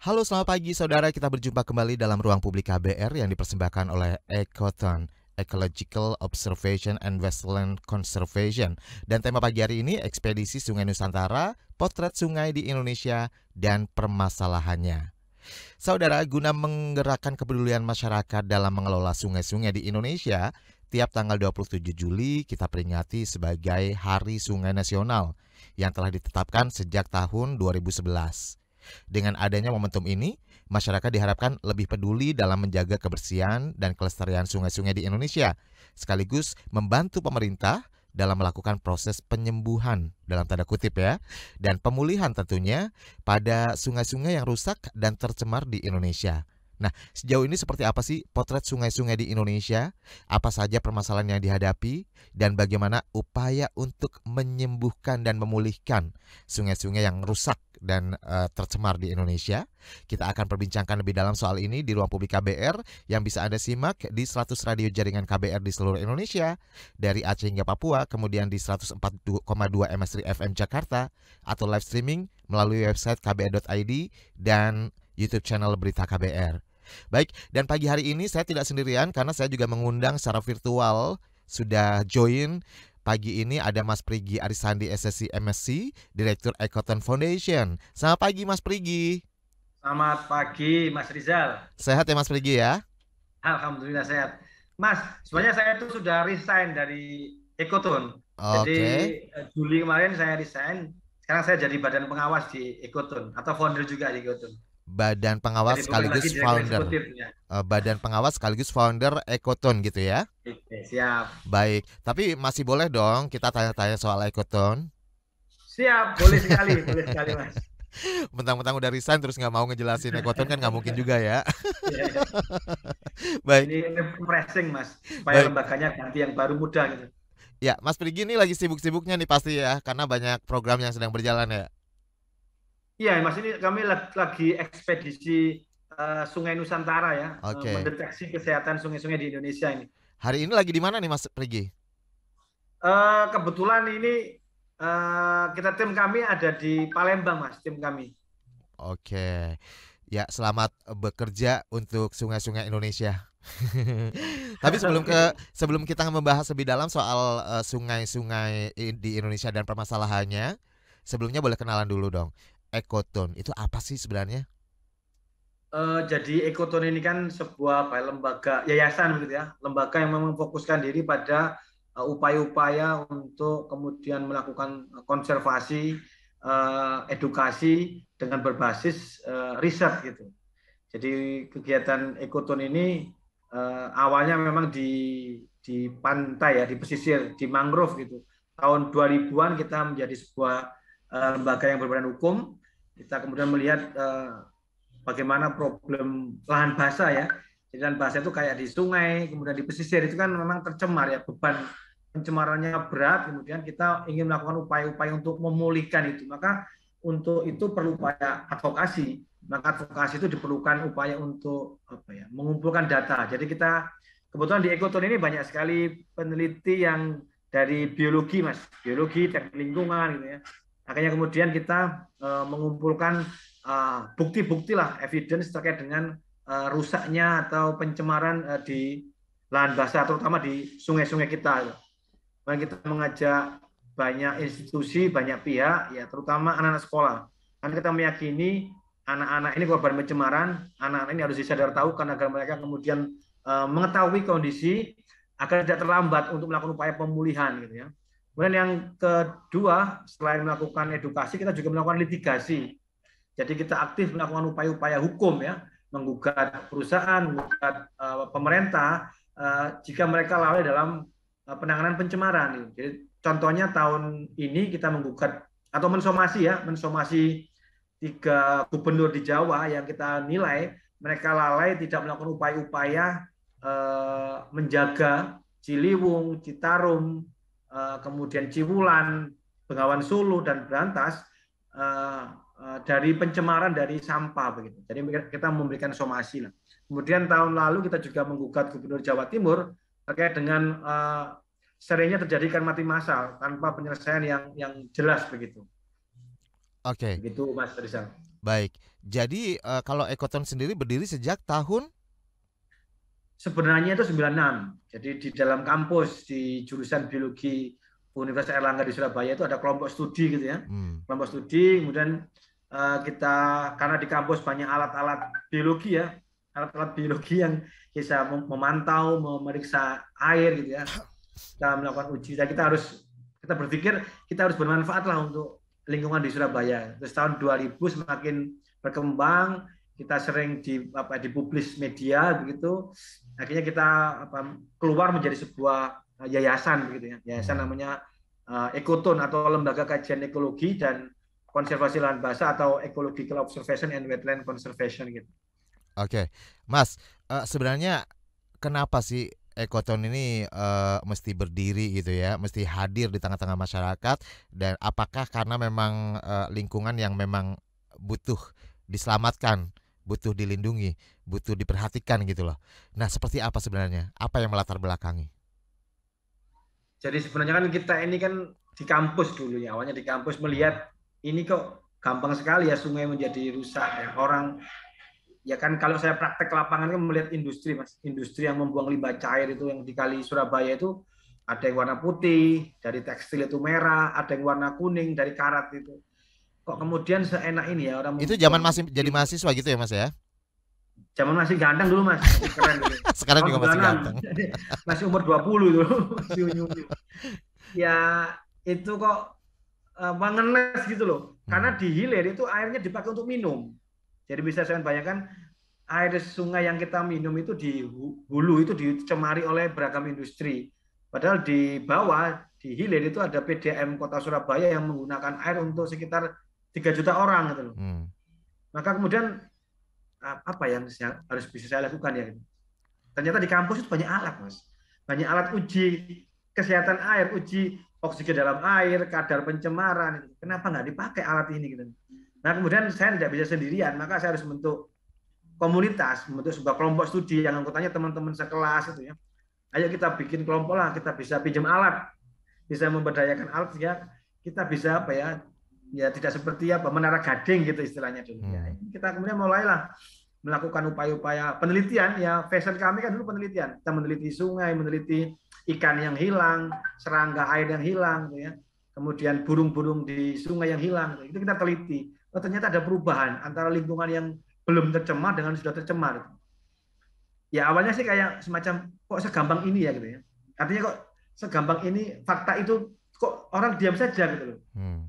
Halo, selamat pagi saudara. Kita berjumpa kembali dalam ruang publik KBR yang dipersembahkan oleh Ekoton, Ecological Observation and Wetland Conservation. Dan tema pagi hari ini ekspedisi Sungai Nusantara, potret sungai di Indonesia dan permasalahannya. Saudara, guna menggerakkan kepedulian masyarakat dalam mengelola sungai-sungai di Indonesia, tiap tanggal 27 Juli kita peringati sebagai Hari Sungai Nasional yang telah ditetapkan sejak tahun 2011. Dengan adanya momentum ini, masyarakat diharapkan lebih peduli dalam menjaga kebersihan dan kelestarian sungai-sungai di Indonesia, sekaligus membantu pemerintah dalam melakukan proses penyembuhan dalam tanda kutip ya, dan pemulihan tentunya pada sungai-sungai yang rusak dan tercemar di Indonesia. Nah, sejauh ini seperti apa sih potret sungai-sungai di Indonesia? Apa saja permasalahan yang dihadapi dan bagaimana upaya untuk menyembuhkan dan memulihkan sungai-sungai yang rusak dan tercemar di Indonesia? Kita akan perbincangkan lebih dalam soal ini di ruang publik KBR yang bisa Anda simak di 100 radio jaringan KBR di seluruh Indonesia, dari Aceh hingga Papua, kemudian di 104,2 MS3 FM Jakarta, atau live streaming melalui website kbr.id dan YouTube channel Berita KBR. Baik, dan pagi hari ini saya tidak sendirian karena saya juga mengundang secara virtual, sudah join pagi ini ada Mas Prigi Arisandi SSC MSc, Direktur Ekoton Foundation. Selamat pagi Mas Prigi. Selamat pagi, Mas Rizal. Sehat ya Mas Prigi ya? Alhamdulillah sehat. Mas, sebenarnya saya itu sudah resign dari Ekoton. Jadi Oke, Juli kemarin saya resign. Sekarang saya jadi badan pengawas di Ekoton atau founder juga di Ekoton. Badan Jadi Pengawas bukan lagi sekaligus direktur founder. eksekutifnya. Badan Pengawas sekaligus founder Ekoton gitu ya? Oke, siap. Baik, tapi masih boleh dong kita tanya-tanya soal Ekoton. Siap, boleh sekali, Mas. Mentang-mentang udah resign terus nggak mau ngejelasin Ekoton kan nggak mungkin juga ya. Ya, Baik, ini refreshing, Mas, supaya baik. lembaganya ganti yang baru muda gitu. Ya, Mas Prigi ini lagi sibuk-sibuknya nih pasti ya, karena banyak program yang sedang berjalan ya. Iya, Mas, ini kami lagi ekspedisi Sungai Nusantara ya, Oke. mendeteksi kesehatan sungai-sungai di Indonesia ini. Hari ini lagi di mana nih Mas Prigi? Kebetulan ini kita tim kami ada di Palembang, Mas, tim kami. Oke. Ya, selamat bekerja untuk sungai-sungai Indonesia. Tapi Oke. sebelum kita membahas lebih dalam soal sungai-sungai di Indonesia dan permasalahannya, sebelumnya boleh kenalan dulu dong. Ekoton itu apa sih sebenarnya? Jadi Ekoton ini kan sebuah apa ya, lembaga yayasan gitu ya, lembaga yang memang fokuskan diri pada upaya-upaya untuk kemudian melakukan konservasi, edukasi dengan berbasis riset gitu. Jadi kegiatan Ekoton ini awalnya memang di pantai ya, di pesisir, di mangrove gitu. Tahun 2000-an kita menjadi sebuah lembaga yang berbadan hukum. Kita kemudian melihat bagaimana problem lahan basah ya. Jadi lahan basah itu kayak di sungai, kemudian di pesisir itu kan memang tercemar ya, beban pencemarannya berat, kemudian kita ingin melakukan upaya-upaya untuk memulihkan itu. Maka untuk itu perlu upaya advokasi. Maka advokasi itu diperlukan upaya untuk apa ya, mengumpulkan data. Jadi kita kebetulan di Ekoton ini banyak sekali peneliti yang dari biologi, Mas, biologi, teknik lingkungan gitu ya. Akhirnya kemudian kita mengumpulkan bukti-bukti lah, evidence terkait dengan rusaknya atau pencemaran di lahan basah, terutama di sungai-sungai kita. Dan kita mengajak banyak institusi, banyak pihak, ya terutama anak-anak sekolah. Karena kita meyakini anak-anak ini korban pencemaran, anak-anak ini harus disadar tahu kan agar mereka kemudian mengetahui kondisi agar tidak terlambat untuk melakukan upaya pemulihan gitu ya. Kemudian yang kedua, selain melakukan edukasi, kita juga melakukan litigasi. Jadi kita aktif melakukan upaya-upaya hukum ya, menggugat perusahaan, menggugat pemerintah jika mereka lalai dalam penanganan pencemaran. Jadi contohnya tahun ini kita menggugat atau mensomasi ya, mensomasi 3 gubernur di Jawa yang kita nilai mereka lalai tidak melakukan upaya-upaya menjaga Ciliwung, Citarum, kemudian Ciwulan, Bengawan Sulu dan Brantas dari pencemaran dari sampah begitu. Jadi kita memberikan somasi lah. Kemudian tahun lalu kita juga menggugat Gubernur Jawa Timur terkait dengan seringnya terjadi ikan mati massal tanpa penyelesaian yang jelas begitu. Oke. Begitu Mas Rizal. Baik. Jadi kalau Ekoton sendiri berdiri sejak tahun Sebenarnya itu 96. Jadi di dalam kampus di jurusan biologi Universitas Erlangga di Surabaya itu ada kelompok studi gitu ya. hmm, Kelompok studi, kemudian kita karena di kampus banyak alat-alat biologi ya, alat-alat biologi yang bisa memantau, memeriksa air gitu ya. Kita melakukan uji, dan kita berpikir kita harus bermanfaat lah untuk lingkungan di Surabaya. Terus tahun 2000 semakin berkembang, kita sering dipublis media begitu, akhirnya kita keluar menjadi sebuah yayasan begitu ya, yayasan hmm. namanya Ekoton atau Lembaga Kajian Ekologi dan Konservasi Lahan Basah atau Ecological Observation and Wetland Conservation gitu. Oke, Mas, sebenarnya kenapa sih Ekoton ini mesti berdiri gitu ya, mesti hadir di tengah-tengah masyarakat, dan apakah karena memang lingkungan yang memang butuh diselamatkan, butuh dilindungi, butuh diperhatikan gitu loh. Nah, seperti apa sebenarnya? Apa yang melatar belakangi? Jadi sebenarnya kan kita ini kan di kampus dulu ya, awalnya di kampus melihat ini kok gampang sekali ya sungai menjadi rusak ya. Orang ya kan kalau saya praktek lapangan kan melihat industri Mas, industri yang membuang limbah cair itu yang di kali Surabaya itu ada yang warna putih, dari tekstil itu merah, ada yang warna kuning dari karat itu. Kok kemudian seenak ini ya orang Itu zaman membuang masih jadi mahasiswa gitu ya, Mas ya? zaman masih ganteng dulu Mas, masih keren dulu. Sekarang Tahun juga masih 96, ganteng. masih umur 20 dulu, masih unyu-unyu. Ya itu kok mengenes gitu loh. Karena Hmm, di hilir itu airnya dipakai untuk minum. Jadi bisa saya bayangkan air sungai yang kita minum itu di hulu itu dicemari oleh beragam industri. Padahal di bawah di hilir itu ada PDAM Kota Surabaya yang menggunakan air untuk sekitar 3 juta orang gitu loh. hmm. Maka kemudian apa yang harus bisa saya lakukan ya? Ternyata di kampus itu banyak alat, Mas. Banyak alat uji kesehatan air, uji oksigen dalam air, kadar pencemaran. Kenapa nggak dipakai alat ini? Gitu. Nah, kemudian saya tidak bisa sendirian, maka saya harus membentuk komunitas, membentuk sebuah kelompok studi yang anggotanya teman-teman sekelas itu ya. Ayo kita bikin kelompok lah, kita bisa pinjam alat, bisa memberdayakan alat ya, kita bisa apa ya, ya tidak seperti apa menara gading gitu istilahnya dulu ya. Hmm. Kita kemudian mulailah melakukan upaya-upaya penelitian ya, fashion kami kan dulu penelitian, kita meneliti sungai, meneliti ikan yang hilang, serangga air yang hilang gitu ya, kemudian burung-burung di sungai yang hilang, itu kita teliti. Oh, ternyata ada perubahan antara lingkungan yang belum tercemar dengan sudah tercemar. Ya awalnya sih kayak semacam kok segampang ini ya gitu ya, artinya kok segampang ini, fakta itu kok orang diam saja gitu loh. Hmm.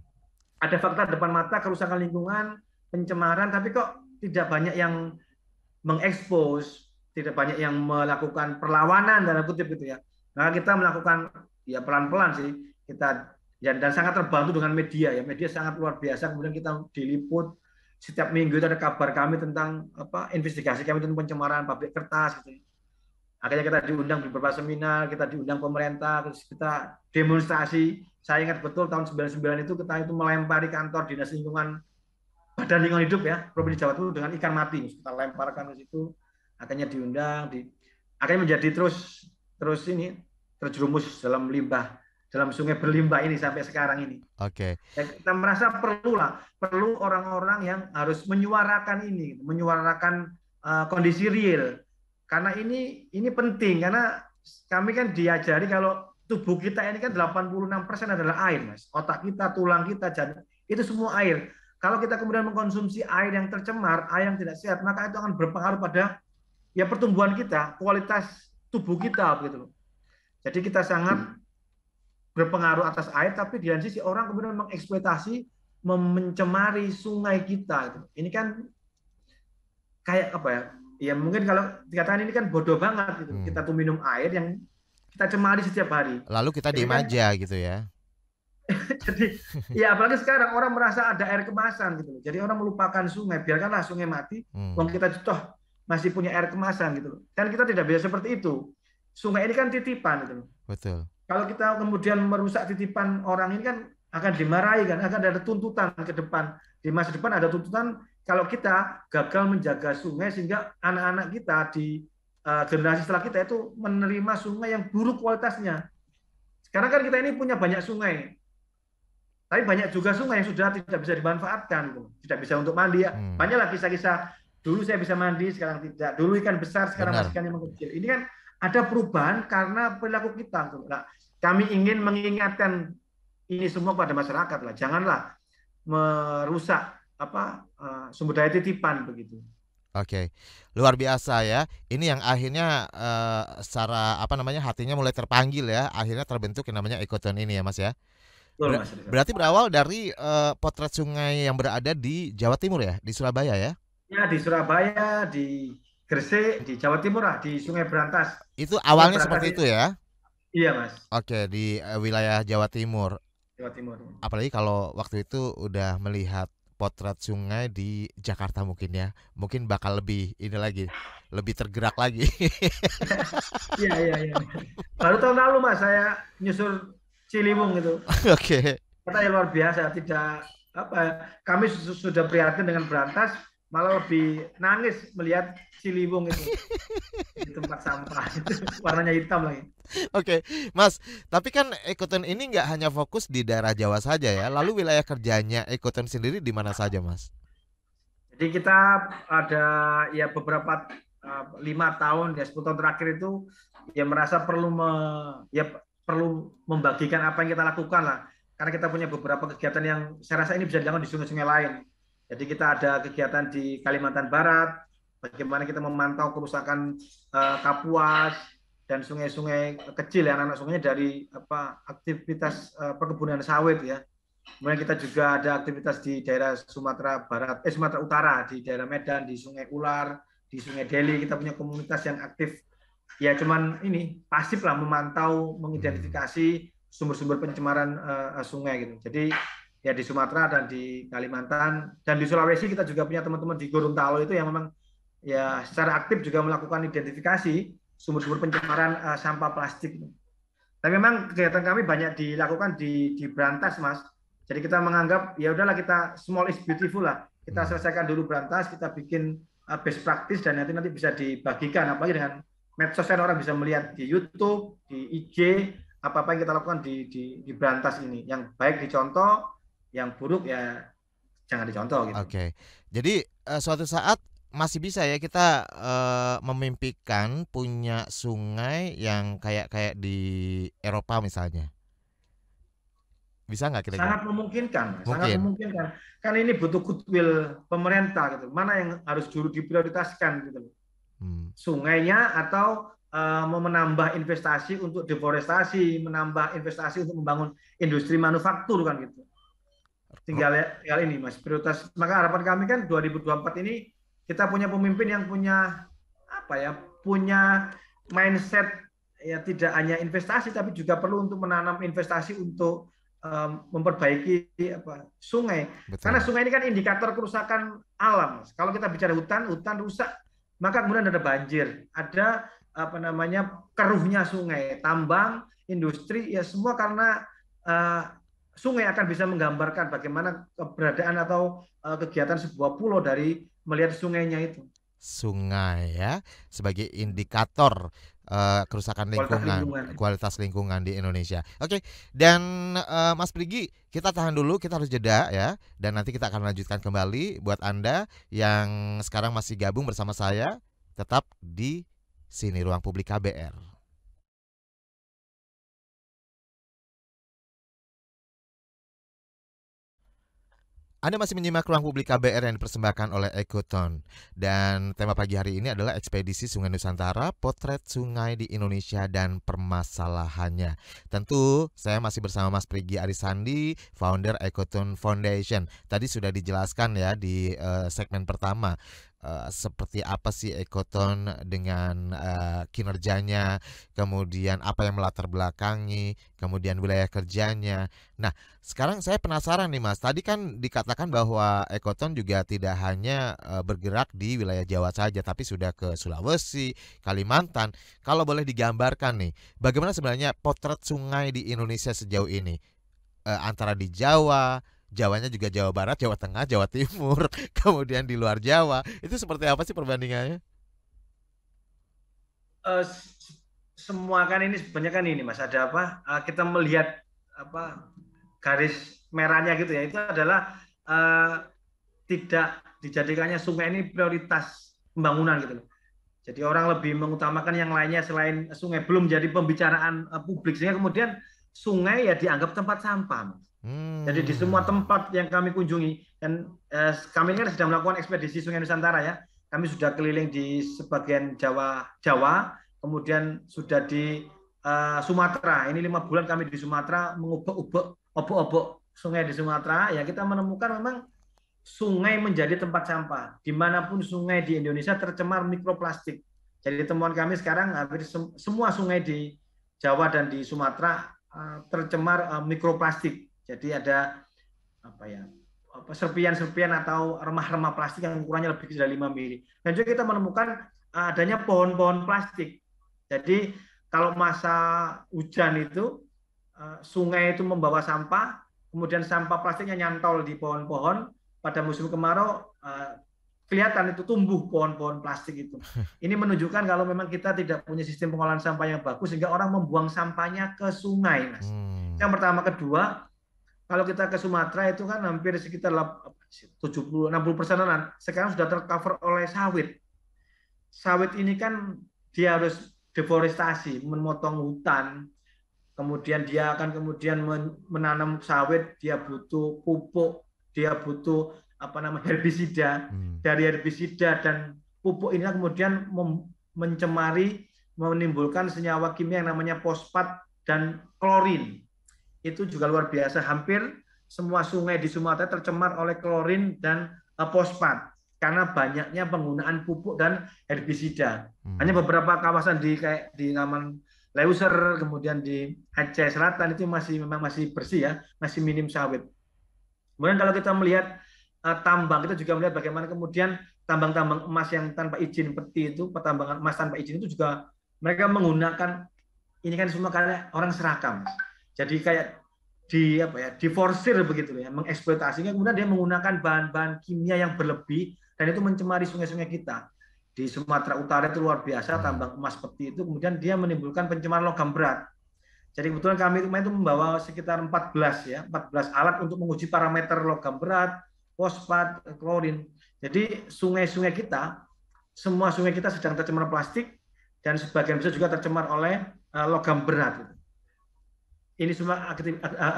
Ada fakta depan mata kerusakan lingkungan, pencemaran, tapi kok tidak banyak yang mengekspos, tidak banyak yang melakukan perlawanan dalam kutip gitu ya. Nah kita melakukan ya pelan-pelan sih kita ya, dan sangat terbantu dengan media ya, media sangat luar biasa. Kemudian kita diliput setiap minggu itu ada kabar kami tentang apa investigasi kami tentang pencemaran pabrik kertas gitu. Akhirnya kita diundang di beberapa seminar, kita diundang pemerintah, terus kita demonstrasi. Saya ingat betul tahun 99 itu kita itu melempari kantor dinas lingkungan Badan Lingkungan Hidup ya Provinsi Jawa Timur dengan ikan mati, kita lemparkan ke situ. Akhirnya diundang, akhirnya menjadi terus terus ini terjerumus dalam limbah, dalam sungai berlimbah ini sampai sekarang ini. Oke. Dan kita merasa perlu orang-orang yang harus menyuarakan ini, menyuarakan kondisi real. Karena ini penting, karena kami kan diajari kalau tubuh kita ini kan 86% adalah air, Mas. Otak kita, tulang kita, jantung, itu semua air. Kalau kita kemudian mengkonsumsi air yang tercemar, air yang tidak sehat, maka itu akan berpengaruh pada ya pertumbuhan kita, kualitas tubuh kita begitu loh. Jadi kita sangat berpengaruh atas air, tapi di lain sisi orang kemudian mengeksploitasi, mencemari sungai kita. Ini kan kayak apa ya? Ya mungkin kalau dikatakan ini kan bodoh banget gitu. Hmm. Kita tuh minum air yang kita cemari setiap hari. Lalu kita Jadi diem kan aja gitu ya. jadi ya apalagi sekarang orang merasa ada air kemasan gitu. Jadi orang melupakan sungai, biarkanlah sungai mati. Hmm. Wong kita toh masih punya air kemasan gitu. Dan kita tidak bisa seperti itu. Sungai ini kan titipan gitu. Betul. Kalau kita kemudian merusak titipan orang ini kan akan dimarahi kan, akan ada tuntutan ke depan. Di masa depan ada tuntutan kalau kita gagal menjaga sungai sehingga anak-anak kita di generasi setelah kita itu menerima sungai yang buruk kualitasnya. Sekarang kan kita ini punya banyak sungai, Tapi banyak juga sungai yang sudah tidak bisa dimanfaatkan, gitu. Tidak bisa untuk mandi. Banyaklah kisah-kisah, dulu saya bisa mandi, sekarang tidak. Dulu ikan besar, sekarang masih Benar. ikan yang kecil. Ini kan ada perubahan karena perilaku kita. Gitu. Nah, kami ingin mengingatkan ini semua pada masyarakat lah. Janganlah merusak sumber daya titipan begitu. Oke, luar biasa ya. Ini yang akhirnya secara apa namanya hatinya mulai terpanggil ya. Akhirnya terbentuk yang namanya ekoton ini ya Mas ya. Betul, Mas Rizal. Berarti berawal dari potret sungai yang berada di Jawa Timur ya, di Surabaya ya. Ya, di Surabaya, di Gresik, di Jawa Timur lah, di Sungai Berantas. Itu Sungai awalnya Berantas seperti itu. itu ya. Iya, Mas. Oke, di wilayah Jawa Timur. Jawa Timur. Apalagi kalau waktu itu udah melihat potret sungai di Jakarta mungkin ya. Mungkin bakal lebih ini lagi, lebih tergerak lagi. Iya, iya, iya. Baru tahun lalu, Mas, saya nyusur Ciliwung itu. Oke. Katanya luar biasa, tidak apa kami sudah prihatin dengan Berantas, malah lebih nangis melihat Ciliwung itu di tempat sampah itu warnanya hitam lagi. Oke, Mas. Tapi kan Ekoton ini nggak hanya fokus di daerah Jawa saja ya. Lalu wilayah kerjanya Ekoton sendiri di mana saja, Mas? Jadi kita ada ya beberapa 5 tahun ya 10 tahun terakhir itu ya merasa ya perlu membagikan apa yang kita lakukan lah, karena kita punya beberapa kegiatan yang saya rasa ini bisa dilakukan di sungai-sungai lain. Jadi kita ada kegiatan di Kalimantan Barat, bagaimana kita memantau kerusakan Kapuas dan sungai-sungai kecil ya, anak-anak sungainya dari aktivitas perkebunan sawit ya. Kemudian kita juga ada aktivitas di daerah Sumatera Barat, Sumatera Utara, di daerah Medan, di Sungai Ular, di Sungai Deli. Kita punya komunitas yang aktif. Ya cuman ini pasif lah, memantau, mengidentifikasi sumber-sumber pencemaran sungai gitu. Jadi ya di Sumatera dan di Kalimantan dan di Sulawesi kita juga punya teman-teman di Gorontalo itu yang memang ya secara aktif juga melakukan identifikasi sumber-sumber pencemaran sampah plastik. Tapi memang kegiatan kami banyak dilakukan di Berantas, Mas. Jadi kita menganggap ya udahlah, kita small is beautiful lah. Kita selesaikan dulu Berantas, kita bikin best practice dan nanti bisa dibagikan, apalagi dengan medsos kan orang bisa melihat di YouTube, di IG, apa-apa yang kita lakukan di Berantas ini. Yang baik dicontoh, yang buruk ya jangan dicontoh gitu. Oke. Jadi suatu saat masih bisa ya kita memimpikan punya sungai yang kayak kayak di Eropa misalnya. Bisa nggak kira-kira? Sangat memungkinkan, sangat Mungkin. memungkinkan. Kan ini butuh goodwill pemerintah gitu. Mana yang harus dulu diprioritaskan gitu. Sungainya atau mau menambah investasi untuk deforestasi, menambah investasi untuk membangun industri manufaktur kan gitu. Tinggal ini Mas, prioritas. Maka harapan kami kan 2024 ini kita punya pemimpin yang punya punya mindset ya, tidak hanya investasi tapi juga perlu untuk menanam investasi untuk memperbaiki sungai. Betul. Karena sungai ini kan indikator kerusakan alam. Kalau kita bicara hutan rusak, maka kemudian ada banjir, ada keruhnya sungai, tambang, industri, ya semua karena sungai akan bisa menggambarkan bagaimana keberadaan atau kegiatan sebuah pulau dari melihat sungainya itu. Sungai ya sebagai indikator kerusakan lingkungan, kualitas lingkungan di Indonesia. Oke, dan Mas Prigi, kita tahan dulu, kita harus jeda ya, dan nanti kita akan lanjutkan kembali. Buat Anda yang sekarang masih gabung bersama saya, tetap di sini Ruang Publik KBR. Anda masih menyimak Ruang Publik KBR yang dipersembahkan oleh Ekoton. Dan tema pagi hari ini adalah ekspedisi Sungai Nusantara, potret sungai di Indonesia dan permasalahannya. Tentu saya masih bersama Mas Prigi Arisandi, founder Ekoton Foundation. Tadi sudah dijelaskan ya di segmen pertama. Seperti apa sih Ekoton dengan kinerjanya, kemudian apa yang melatar belakangi, kemudian wilayah kerjanya. Nah, sekarang saya penasaran nih Mas, tadi kan dikatakan bahwa Ekoton juga tidak hanya bergerak di wilayah Jawa saja, tapi sudah ke Sulawesi, Kalimantan. Kalau boleh digambarkan nih, bagaimana sebenarnya potret sungai di Indonesia sejauh ini? Antara di Jawanya juga Jawa Barat, Jawa Tengah, Jawa Timur, kemudian di luar Jawa, itu seperti apa sih perbandingannya? Semua kan ini sebenarnya kan ini Mas, ada kita melihat garis merahnya gitu ya, itu adalah tidak dijadikannya sungai ini prioritas pembangunan gitu loh. Jadi orang lebih mengutamakan yang lainnya selain sungai, belum jadi pembicaraan publik, sehingga kemudian sungai ya dianggap tempat sampah. Jadi di semua tempat yang kami kunjungi, dan kami ini kan sedang melakukan ekspedisi Sungai Nusantara ya. Kami sudah keliling di sebagian Jawa, kemudian sudah di Sumatera. Ini 5 bulan kami di Sumatera mengubek-ubek obok-obok sungai di Sumatera. Ya kita menemukan memang sungai menjadi tempat sampah. Dimanapun sungai di Indonesia tercemar mikroplastik. Jadi temuan kami sekarang hampir semua sungai di Jawa dan di Sumatera tercemar mikroplastik. Jadi ada serpian-serpian atau remah-remah plastik yang ukurannya lebih dari 5 mili. Dan juga kita menemukan adanya pohon-pohon plastik. Jadi kalau masa hujan itu sungai itu membawa sampah, kemudian sampah plastiknya nyantol di pohon-pohon. Pada musim kemarau kelihatan itu tumbuh pohon-pohon plastik itu. Ini menunjukkan kalau memang kita tidak punya sistem pengolahan sampah yang bagus, sehingga orang membuang sampahnya ke sungai, Mas. Yang pertama. Kedua, kalau kita ke Sumatera itu kan hampir sekitar 70-60%, sekarang sudah tercover oleh sawit. Sawit ini kan dia harus deforestasi, memotong hutan, kemudian dia akan kemudian menanam sawit, dia butuh pupuk, dia butuh herbisida. Dari herbisida dan pupuk ini kemudian mencemari, menimbulkan senyawa kimia yang namanya fosfat dan klorin. Itu juga luar biasa. Hampir semua sungai di Sumatera tercemar oleh klorin dan fosfat karena banyaknya penggunaan pupuk dan herbisida. Hanya beberapa kawasan di Taman Leuser, kemudian di Aceh Selatan itu memang masih bersih ya, masih minim sawit. Kemudian kalau kita melihat tambang, kita juga melihat bagaimana kemudian tambang-tambang emas yang tanpa izin, peti itu, pertambangan emas tanpa izin itu juga mereka menggunakan, ini kan semua karena orang serakah. Jadi kayak diforsir begitu ya, mengeksploitasinya, kemudian dia menggunakan bahan-bahan kimia yang berlebih dan itu mencemari sungai-sungai kita. Di Sumatera Utara itu luar biasa tambang emas peti itu, kemudian dia menimbulkan pencemaran logam berat. Jadi kebetulan kami kemarin itu membawa sekitar 14 alat untuk menguji parameter logam berat, fosfat, klorin. Jadi sungai-sungai kita, semua sungai kita sedang tercemar plastik dan sebagian besar juga tercemar oleh logam berat. Ini semua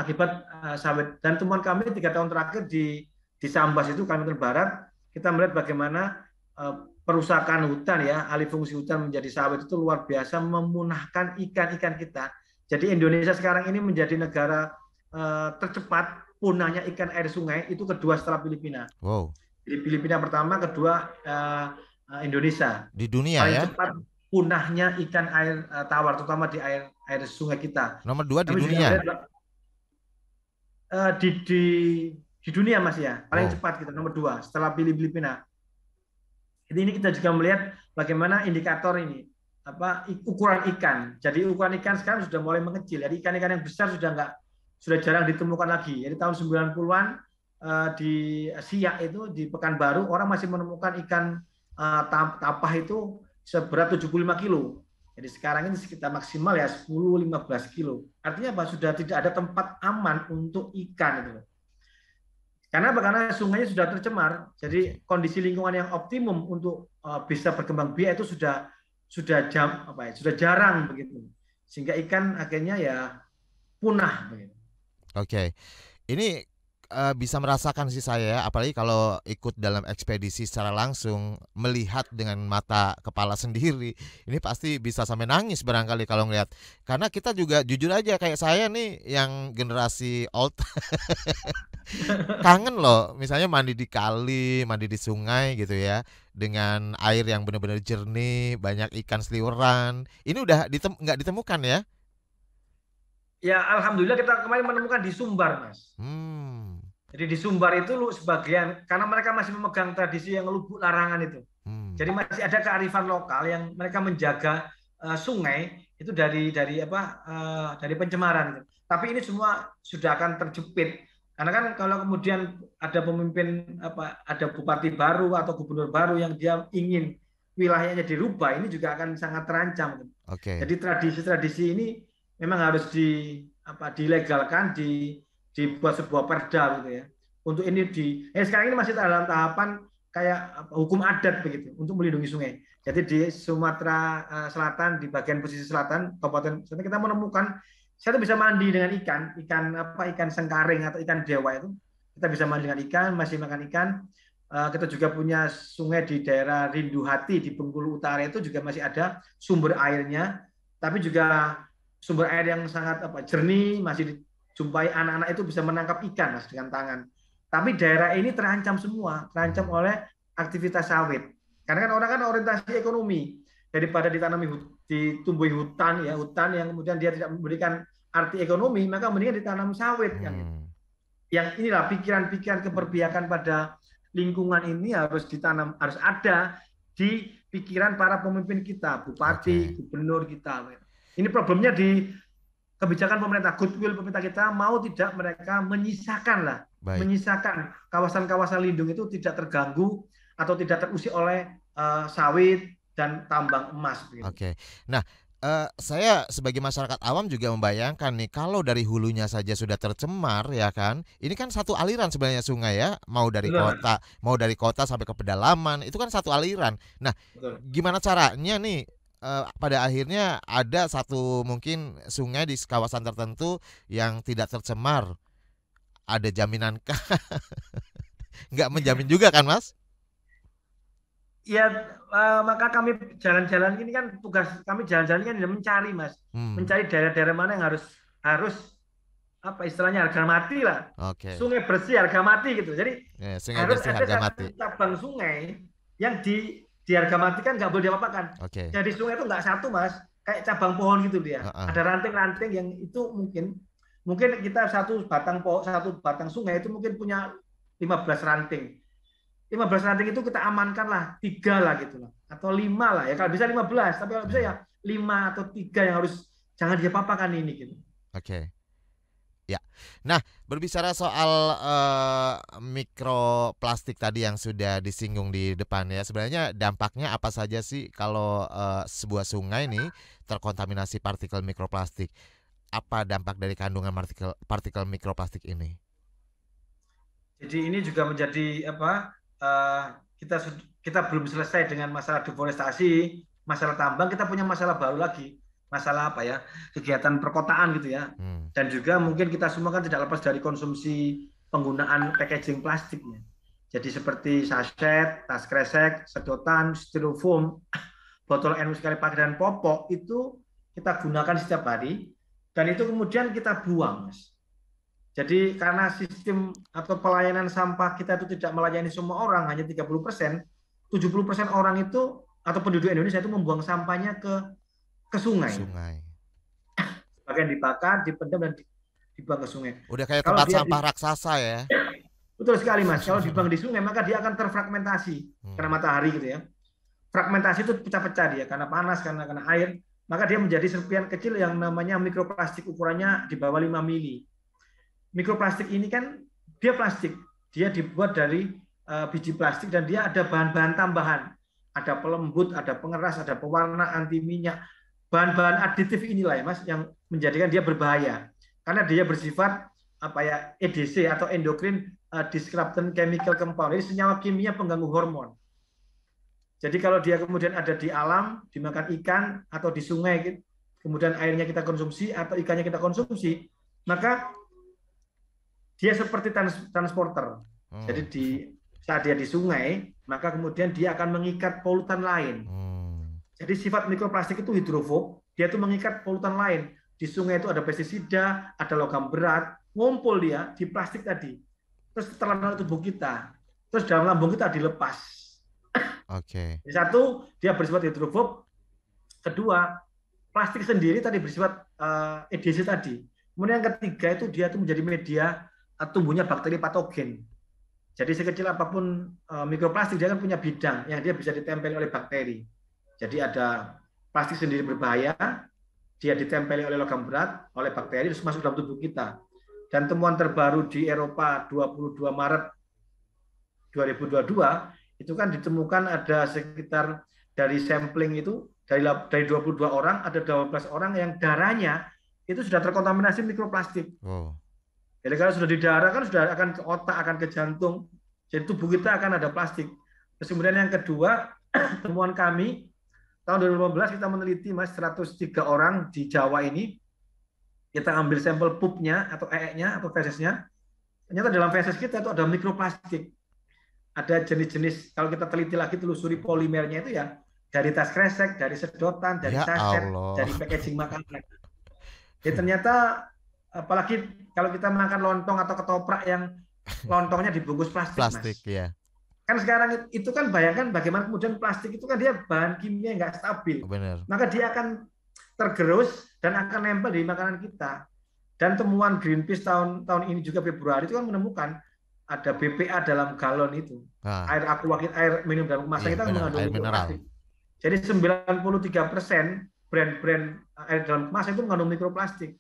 akibat sawit. Dan temuan kami 3 tahun terakhir di Sambas itu, Kalimantan Barat, kita melihat bagaimana perusakan hutan ya, alih fungsi hutan menjadi sawit itu luar biasa memunahkan ikan-ikan kita. Jadi Indonesia sekarang ini menjadi negara tercepat punahnya ikan air sungai, itu kedua setelah Filipina. Wow. Jadi Filipina pertama, kedua Indonesia. Di dunia paling ya? cepat punahnya ikan air tawar, terutama di air sungai kita. Nomor 2 di dunia? Di dunia Mas ya, paling cepat kita nomor 2 setelah Filipina. Ini kita juga melihat bagaimana indikator ini, ukuran ikan. Jadi ukuran ikan sekarang sudah mulai mengecil. Jadi ikan-ikan yang besar sudah jarang ditemukan lagi. Jadi tahun 90-an di Siak itu, di Pekanbaru, orang masih menemukan ikan tapah itu seberat 75 kilo. Jadi sekarang ini sekitar maksimal ya 10-15 kilo. Artinya apa? Sudah tidak ada tempat aman untuk ikan itu. Karena sungainya sudah tercemar. Jadi kondisi lingkungan yang optimum untuk bisa berkembang biak itu sudah jarang begitu. Sehingga ikan akhirnya ya punah begitu. Oke. Ini bisa merasakan sih saya, apalagi kalau ikut dalam ekspedisi secara langsung, melihat dengan mata kepala sendiri, ini pasti bisa sampai nangis barangkali kalau ngelihat. Karena kita juga jujur aja, kayak saya nih yang generasi old kangen loh, misalnya mandi di kali, mandi di sungai gitu ya, dengan air yang benar-benar jernih, banyak ikan seliweran. Ini udah nggak ditemukan ya? Ya alhamdulillah kita kemarin menemukan di Sumbar, Mas. Jadi di Sumbar itu sebagian, karena mereka masih memegang tradisi yang lubuk larangan itu. Jadi masih ada kearifan lokal yang mereka menjaga sungai itu dari pencemaran. Tapi ini semua sudah akan terjepit. Karena kan kalau kemudian ada pemimpin ada bupati baru atau gubernur baru yang dia ingin wilayahnya dirubah, ini juga akan sangat terancam. Jadi tradisi-tradisi ini memang harus dilegalkan, dibuat sebuah perda gitu ya. Untuk ini sekarang ini masih dalam tahapan kayak hukum adat begitu untuk melindungi sungai. Jadi di Sumatera Selatan, di bagian pesisir selatan Kabupaten Selatan, kita menemukan saya tuh bisa mandi dengan ikan sengkaring atau ikan dewa itu. Kita bisa mandi dengan ikan, masih makan ikan. Kita juga punya sungai di daerah Rindu Hati di Bengkulu Utara, itu juga masih ada sumber airnya, tapi juga sumber air yang sangat jernih, masih dijumpai anak-anak itu bisa menangkap ikan Mas dengan tangan. Tapi daerah ini terancam semua, terancam oleh aktivitas sawit. Karena kan orang kan orientasi ekonomi, daripada ditumbuhi hutan yang kemudian dia tidak memberikan arti ekonomi, maka mendingan ditanam sawit kan. Yang inilah pikiran-pikiran keberpihakan pada lingkungan ini harus ditanam, harus ada di pikiran para pemimpin kita, bupati, gubernur kita. Ini problemnya di kebijakan pemerintah, goodwill pemerintah kita, mau tidak mereka menyisakan kawasan-kawasan lindung itu tidak terganggu atau tidak terusik oleh sawit dan tambang emas. Nah, saya sebagai masyarakat awam juga membayangkan nih, kalau dari hulunya saja sudah tercemar ya kan, ini kan satu aliran sebenarnya sungai ya, mau dari kota sampai ke pedalaman, itu kan satu aliran. Nah, gimana caranya nih pada akhirnya ada satu mungkin sungai di kawasan tertentu yang tidak tercemar, ada jaminan-kah? Nggak menjamin juga kan Mas? Ya, maka kami jalan-jalan ini kan tugas kami jalan-jalan kan mencari Mas, mencari daerah-daerah mana yang harus apa istilahnya harga mati lah. Sungai bersih harga mati gitu. Jadi harus ada cabang sungai yang di harga mati kan nggak boleh diapa-apakan. Jadi sungai itu nggak satu Mas, kayak cabang pohon gitu dia. Ada ranting-ranting yang itu mungkin kita satu batang sungai itu mungkin punya 15 ranting. 15 ranting itu kita amankan lah 3 lah gitu lah, atau 5 lah ya, kalau bisa 15, tapi kalau bisa ya 5 atau 3 yang harus jangan diapa-apakan ini gitu. Ya, nah berbicara soal mikroplastik tadi yang sudah disinggung di depan ya, sebenarnya dampaknya apa saja sih kalau sebuah sungai ini terkontaminasi partikel mikroplastik? Apa dampak dari kandungan partikel mikroplastik ini? Jadi ini juga menjadi kita belum selesai dengan masalah deforestasi, masalah tambang, kita punya masalah baru lagi, masalah kegiatan perkotaan gitu ya. Dan juga mungkin kita semua kan tidak lepas dari konsumsi penggunaan packaging plastiknya. Jadi seperti sachet, tas kresek, sedotan, styrofoam, botol air sekali pakai dan popok itu kita gunakan setiap hari dan itu kemudian kita buang, Mas. Jadi karena sistem atau pelayanan sampah kita itu tidak melayani semua orang, hanya 30%, 70% orang itu atau penduduk Indonesia itu membuang sampahnya ke sungai. Bagian dibakar, dipendam dan dibuang ke sungai. Udah kayak tempat sampah raksasa ya. Betul sekali Mas. Kalau dibuang di sungai maka dia akan terfragmentasi karena matahari gitu ya. Fragmentasi itu pecah-pecah dia karena panas, karena air, maka dia menjadi serpihan kecil yang namanya mikroplastik, ukurannya di bawah 5 mili. Mikroplastik ini kan dia plastik, dia dibuat dari biji plastik dan dia ada bahan-bahan tambahan, ada pelembut, ada pengeras, ada pewarna, anti minyak, bahan-bahan aditif inilah ya Mas yang menjadikan dia berbahaya karena dia bersifat EDC atau endocrine disrupting chemical compound, ini senyawa kimia pengganggu hormon. Jadi kalau dia kemudian ada di alam, dimakan ikan atau di sungai, kemudian airnya kita konsumsi atau ikannya kita konsumsi, maka dia seperti transporter. Jadi saat dia di sungai, maka kemudian dia akan mengikat polutan lain. Jadi sifat mikroplastik itu hidrofob, dia itu mengikat polutan lain. Di sungai itu ada pestisida, ada logam berat, ngumpul dia di plastik tadi. Terus terlalu tubuh kita. Terus dalam lambung kita dilepas. Jadi satu, dia bersifat hidrofob. Kedua, plastik sendiri tadi bersifat EDC tadi. Kemudian yang ketiga itu dia itu menjadi media tumbuhnya bakteri patogen. Jadi sekecil apapun mikroplastik dia kan punya bidang yang dia bisa ditempeli oleh bakteri. Jadi ada plastik sendiri berbahaya, dia ditempeli oleh logam berat, oleh bakteri terus masuk dalam tubuh kita. Dan temuan terbaru di Eropa 22 Maret 2022 itu kan ditemukan ada sekitar dari sampling itu dari 22 orang ada 12 orang yang darahnya itu sudah terkontaminasi mikroplastik. Jadi kalau sudah di darah kan sudah akan ke otak, akan ke jantung. Jadi tubuh kita akan ada plastik. Terus kemudian yang kedua, temuan kami tahun 2015 kita meneliti Mas 103 orang di Jawa ini. Kita ambil sampel pupnya atau ee-nya atau fesesnya. Ternyata dalam feses kita itu ada mikroplastik. Ada jenis-jenis, kalau kita teliti lagi telusuri polimernya itu ya dari tas kresek, dari sedotan, dari Ya saset, Allah. dari packaging makanan. Jadi ternyata apalagi kalau kita makan lontong atau ketoprak yang lontongnya dibungkus plastik, Plastik Mas. ya. Kan sekarang itu kan bayangkan bagaimana kemudian plastik itu kan dia bahan kimia yang nggak stabil. Benar. Maka dia akan tergerus dan akan nempel di makanan kita. Dan temuan Greenpeace tahun ini juga Februari itu kan menemukan ada BPA dalam galon itu. Nah, Air aqua, air minum dalam kemasan iya kita benar, mengandung air mineral. mikroplastik. Jadi 93% brand-brand air dalam kemasan itu mengandung mikroplastik.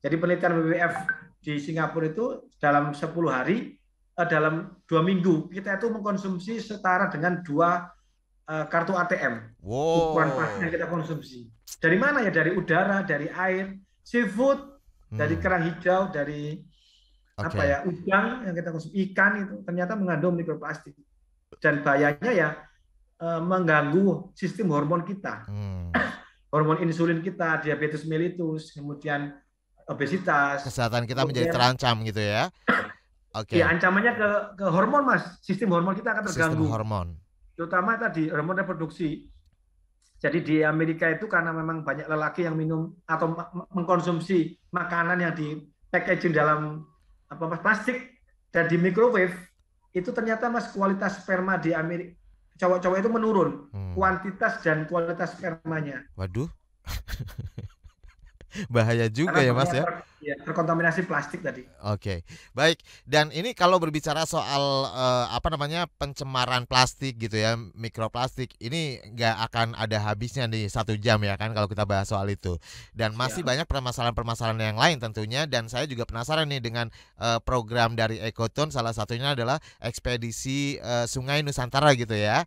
Jadi penelitian WWF di Singapura itu dalam 10 hari, dalam 2 minggu, kita itu mengkonsumsi setara dengan 2 kartu ATM. Ukuran plastik yang Wow. kita konsumsi. Dari mana ya? Dari udara, dari air, seafood, dari kerang hijau, dari Oke. apa ya, udang yang kita konsumsi, ikan itu ternyata mengandung mikroplastik. Dan bahayanya ya mengganggu sistem hormon kita. Hormon insulin kita, diabetes mellitus, kemudian obesitas. Kesehatan kita menjadi terancam gitu ya. Oke. Ya, ancamannya ke hormon, Mas. Sistem hormon kita akan terganggu. Sistem hormon. Terutama tadi hormon reproduksi. Jadi di Amerika itu karena memang banyak lelaki yang minum atau mengkonsumsi makanan yang di packaging dalam plastik dan di microwave, itu ternyata Mas kualitas sperma di Amerika cowok-cowok itu menurun, kuantitas dan kualitas spermanya. Waduh. Bahaya juga ya Mas ya. Terkontaminasi plastik tadi. Oke, baik. Dan ini kalau berbicara soal pencemaran plastik gitu ya, mikroplastik, ini nggak akan ada habisnya di 1 jam ya kan kalau kita bahas soal itu. Dan masih banyak permasalahan-permasalahan yang lain tentunya. Dan saya juga penasaran nih dengan program dari Ekoton, salah satunya adalah ekspedisi Sungai Nusantara gitu ya.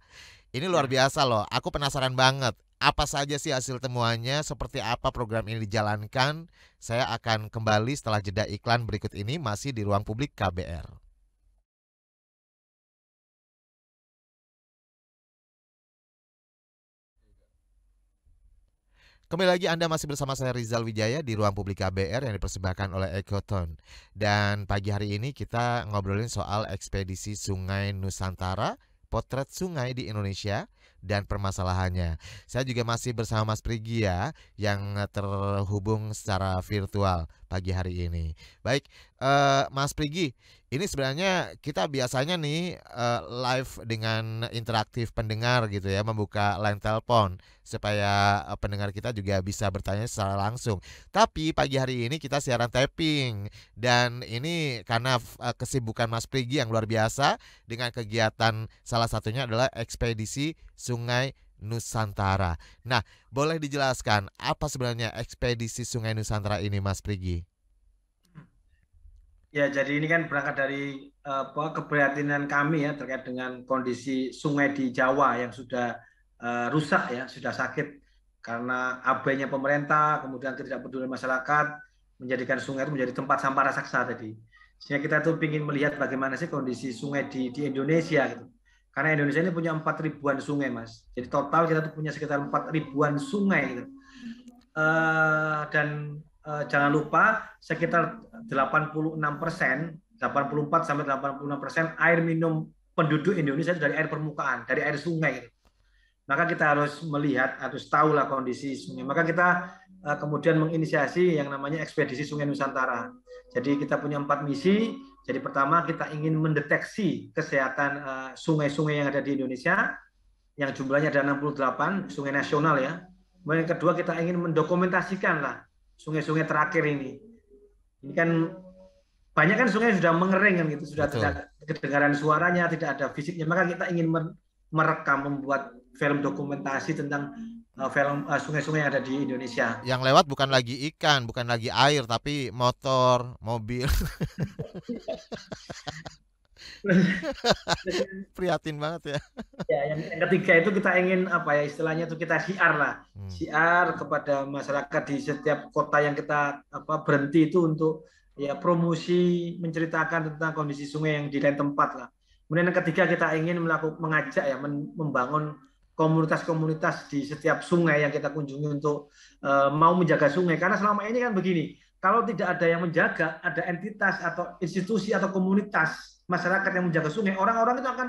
Ini luar biasa loh. Aku penasaran banget. Apa saja sih hasil temuannya? Seperti apa program ini dijalankan? Saya akan kembali setelah jeda iklan berikut ini masih di Ruang Publik KBR. Kembali lagi Anda masih bersama saya Rizal Wijaya di Ruang Publik KBR yang dipersembahkan oleh Ekoton. Dan pagi hari ini kita ngobrolin soal ekspedisi Sungai Nusantara, potret sungai di Indonesia dan permasalahannya. Saya juga masih bersama Mas Prigi ya, yang terhubung secara virtual pagi hari ini. Baik, Mas Prigi, ini sebenarnya kita biasanya nih live dengan interaktif pendengar gitu ya, membuka line telepon supaya pendengar kita juga bisa bertanya secara langsung. Tapi pagi hari ini kita siaran tapping dan ini karena kesibukan Mas Prigi yang luar biasa dengan kegiatan salah satunya adalah ekspedisi Sungai Nusantara. Nah, boleh dijelaskan apa sebenarnya ekspedisi Sungai Nusantara ini, Mas Prigi? Ya, jadi ini kan berangkat dari keprihatinan kami ya terkait dengan kondisi sungai di Jawa yang sudah rusak ya, sudah sakit karena abainya pemerintah, kemudian tidak peduli masyarakat, menjadikan sungai itu menjadi tempat sampah raksasa tadi. Sehingga kita tuh ingin melihat bagaimana sih kondisi sungai di Indonesia gitu. Karena Indonesia ini punya 4 ribuan sungai, Mas. Jadi total kita tuh punya sekitar 4 ribuan sungai gitu. Dan jangan lupa sekitar 86%, 84 sampai 86% air minum penduduk Indonesia itu dari air permukaan, dari air sungai gitu. Maka kita harus melihat, harus tahu lah kondisi sungai. Maka kita kemudian menginisiasi yang namanya ekspedisi Sungai Nusantara. Jadi kita punya 4 misi. Jadi pertama kita ingin mendeteksi kesehatan sungai-sungai yang ada di Indonesia, yang jumlahnya ada 68 sungai nasional ya. Kemudian yang kedua kita ingin mendokumentasikan lah sungai-sungai terakhir ini. Ini kan banyak kan sungai sudah mengering kan gitu, sudah tidak kedengaran suaranya, tidak ada fisiknya. Maka kita ingin merekam, membuat film dokumentasi tentang film sungai-sungai yang ada di Indonesia. Yang lewat bukan lagi ikan, bukan lagi air, tapi motor, mobil. Prihatin banget ya. Ya, yang ketiga itu kita ingin apa ya istilahnya itu kita siar lah, siar kepada masyarakat di setiap kota yang kita berhenti itu untuk ya promosi menceritakan tentang kondisi sungai yang di lain tempat lah. Kemudian yang ketiga kita ingin mengajak ya membangun komunitas-komunitas di setiap sungai yang kita kunjungi untuk mau menjaga sungai. Karena selama ini kan begini, kalau tidak ada yang menjaga, ada entitas atau institusi atau komunitas masyarakat yang menjaga sungai, orang-orang itu akan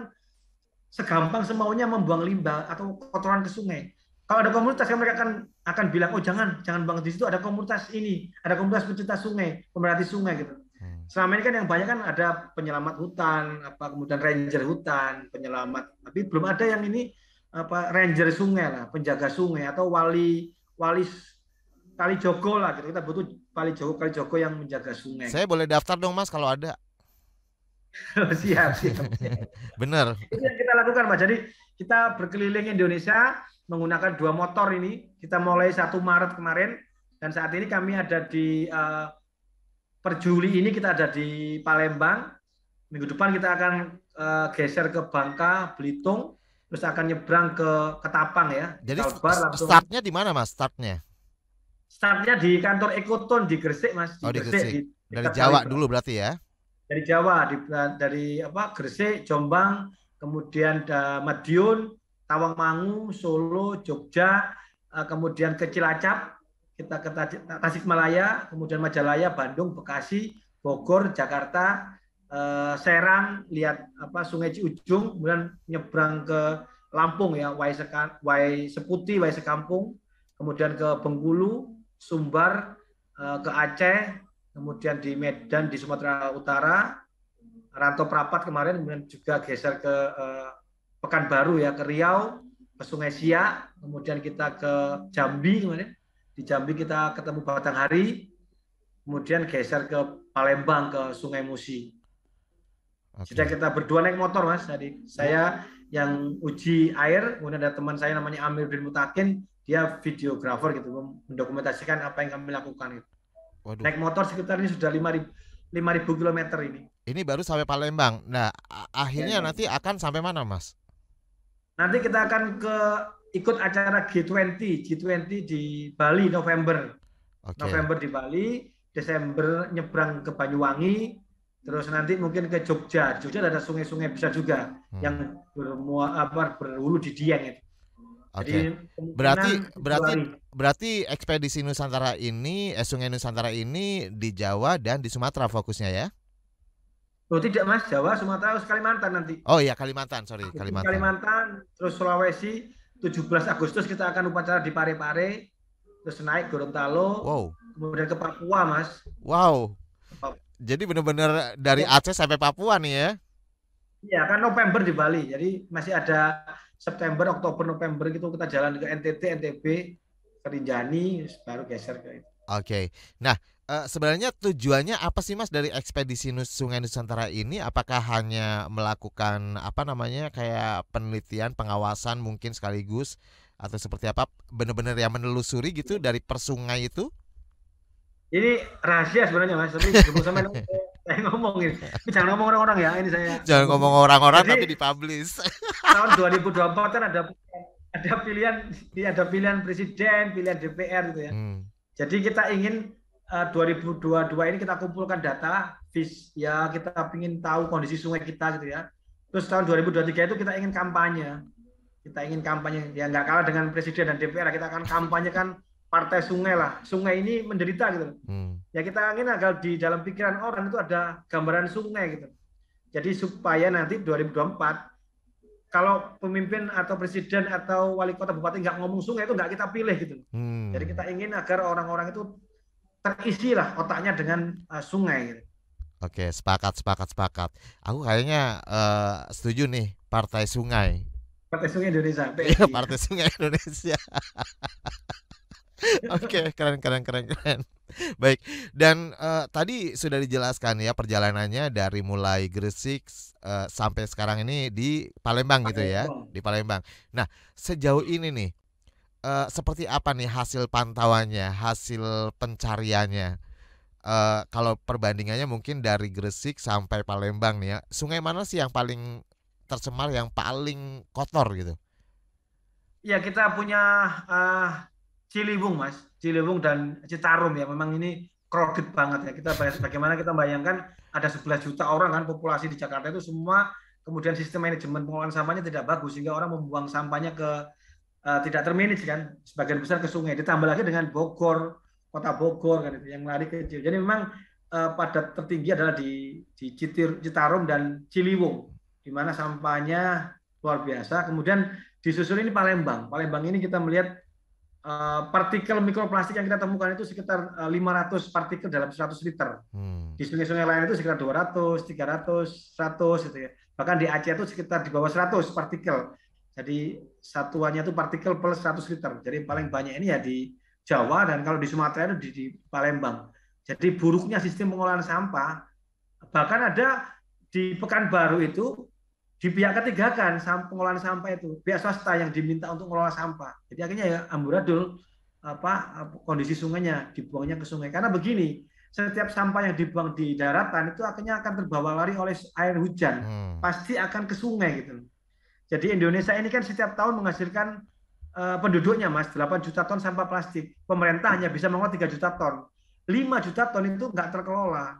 segampang semaunya membuang limbah atau kotoran ke sungai. Kalau ada komunitas kan mereka akan bilang, oh jangan banget di situ, ada komunitas ini, ada komunitas pencinta sungai, pemerhati sungai gitu. Selama ini kan yang banyak kan ada penyelamat hutan, kemudian ranger hutan, penyelamat, tapi belum ada yang ini ranger sungai lah, penjaga sungai atau wali kali jogo lah gitu. Kita butuh kali jogo yang menjaga sungai. Saya boleh daftar dong Mas kalau ada. siap. Bener. Itu yang kita lakukan Mas. Jadi kita berkeliling Indonesia menggunakan 2 motor ini. Kita mulai 1 Maret kemarin dan saat ini kami ada di per Juli ini kita ada di Palembang. Minggu depan kita akan geser ke Bangka, Belitung, terus akan nyebrang ke Ketapang ya. Jadi startnya di mana Mas? Startnya di kantor Ekoton di Gresik Mas. Di Gresik. Dari Jawa dulu berarti ya? Dari Jawa, dari Gresik, Jombang, kemudian Madiun, Tawangmangu, Solo, Jogja, kemudian ke Cilacap, kita ke Tasikmalaya, kemudian Majalaya, Bandung, Bekasi, Bogor, Jakarta, Serang, lihat Sungai Ciujung, kemudian nyebrang ke Lampung ya, Wai Seputi, Wai Sekampung, kemudian ke Bengkulu, Sumbar, ke Aceh, kemudian di Medan, di Sumatera Utara, Rantau Prapat kemarin, kemudian juga geser ke Pekanbaru ya, ke Riau, ke Sungai Siak, kemudian kita ke Jambi kemarin. Di Jambi kita ketemu Batanghari, kemudian geser ke Palembang, ke Sungai Musi. Sudah kita berdua naik motor Mas. Jadi saya yang uji air, kemudian ada teman saya namanya Amir bin Mutakin, dia videografer gitu, mendokumentasikan apa yang kami lakukan gitu. Waduh. Naik motor sekitar ini sudah 5.000 km ini. Ini baru sampai Palembang. Nah, akhirnya nanti akan sampai mana, Mas? Nanti kita akan ikut acara G20 di Bali November. November di Bali, Desember nyebrang ke Banyuwangi, terus nanti mungkin ke Jogja. Jogja ada sungai-sungai besar juga yang berhulu di Dieng itu. Oke. Berarti ekspedisi Nusantara ini, Sungai Nusantara ini di Jawa dan di Sumatera fokusnya ya? Oh tidak Mas, Jawa, Sumatera, Kalimantan nanti. Oh iya Kalimantan, sorry Kalimantan. Kalimantan, terus Sulawesi, 17 Agustus kita akan upacara di Parepare, terus naik Gorontalo, kemudian ke Papua Mas. Wow. Jadi benar-benar dari Aceh sampai Papua nih ya? Iya kan November di Bali, jadi masih ada September, Oktober, November gitu kita jalan ke NTT, NTB, ke Rinjani, baru geser ke itu. Oke. Nah, sebenarnya tujuannya apa sih Mas dari ekspedisi Sungai Nusantara ini? Apakah hanya melakukan kayak penelitian, pengawasan mungkin sekaligus atau seperti apa? Benar-benar yang menelusuri gitu dari per sungai itu? Ini rahasia sebenarnya Mas, tapi sebelum sampai saya ngomongin, jangan ngomong orang-orang ya, ini saya. Jangan ngomong orang-orang tapi dipublish. Tahun 2024 kan ada pilihan presiden, pilihan DPR gitu ya. Jadi kita ingin 2022 ini kita kumpulkan data, ya kita ingin tahu kondisi sungai kita gitu ya. Terus tahun 2023 itu kita ingin kampanye. Ya nggak kalah dengan presiden dan DPR, kita akan kampanyekan partai sungai lah. Sungai ini menderita gitu. Ya kita ingin agar di dalam pikiran orang itu ada gambaran sungai gitu. Jadi supaya nanti 2024 kalau pemimpin atau presiden atau wali kota bupati nggak ngomong sungai itu nggak kita pilih gitu. Jadi kita ingin agar orang-orang itu terisi lah otaknya dengan sungai gitu. Oke, sepakat. Aku kayaknya setuju nih Partai Sungai. Partai Sungai Indonesia. Partai Sungai Indonesia. Oke, keren. Baik, dan tadi sudah dijelaskan ya perjalanannya dari mulai Gresik sampai sekarang ini di Palembang gitu ya, di Palembang. Nah, sejauh ini nih seperti apa nih hasil pantauannya, hasil pencariannya? Kalau perbandingannya mungkin dari Gresik sampai Palembang nih ya, sungai mana sih yang paling tercemar, yang paling kotor gitu? Ya kita punya Ciliwung Mas, Ciliwung dan Citarum ya, memang ini crowded banget ya. Bagaimana kita bayangkan ada 11 juta orang kan populasi di Jakarta itu semua, kemudian sistem manajemen pengelolaan sampahnya tidak bagus sehingga orang membuang sampahnya ke tidak termanage kan, sebagian besar ke sungai. Ditambah lagi dengan Bogor, kota Bogor kan itu yang lari kecil. Jadi memang padat tertinggi adalah di Citarum dan Ciliwung, di mana sampahnya luar biasa. Kemudian disusul ini Palembang. Palembang ini kita melihat partikel mikroplastik yang kita temukan itu sekitar 500 partikel dalam 100 liter. Di sungai-sungai lain itu sekitar 200, 300, 100 gitu ya. Bahkan di Aceh itu sekitar di bawah 100 partikel. Jadi satuannya itu partikel per 100 liter. Jadi paling banyak ini ya di Jawa, dan kalau di Sumatera itu di Palembang. Jadi buruknya sistem pengolahan sampah, bahkan ada di Pekanbaru itu di pihak ketiga kan pengolahan sampah itu pihak swasta yang diminta untuk mengelola sampah. Jadi akhirnya ya amburadul kondisi sungainya, dibuangnya ke sungai. Karena begini, setiap sampah yang dibuang di daratan itu akhirnya akan terbawa lari oleh air hujan, pasti akan ke sungai gitu. Jadi Indonesia ini kan setiap tahun menghasilkan penduduknya Mas 8 juta ton sampah plastik. Pemerintah hanya bisa mengolah 3 juta ton. 5 juta ton itu nggak terkelola.